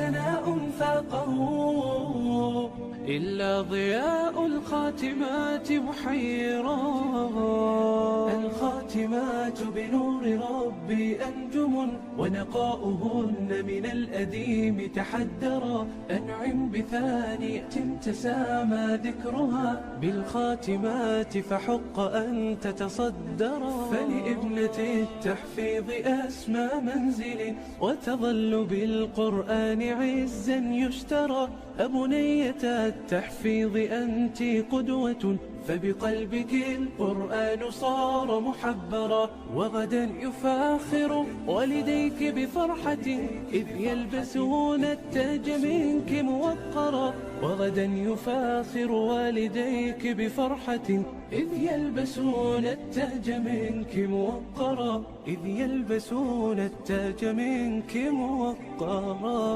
سناء فاقه إلا ضياء الخاتمات محيرا. الخاتمات بنور ربي أنجم ونقاؤهن من الأديم تحدرا. أنعم بثانية تسامى ذكرها بالخاتمات فحق أن تتصدرا. فلابنة التحفيظ أسمى منزل وتظل بالقرآن عزا يشترى. أبنية التحفيظ أنت قدوة فبقلبك القرآن صار محبرا. وغدا يفاخر والديك بفرحة إذ يلبسون التاج منك موقرا. وغدا يفاخر والديك بفرحة إذ يلبسون التاج منك موقرا. إذ يلبسون التاج منك موقرا.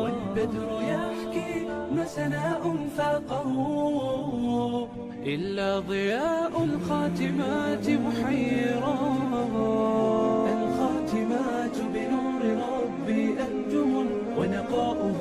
والبدر يحكي ما سناء فاقه إلا ضياء الخاتمات محيرا. الخاتمات بنور ربي أنجم ونقاؤه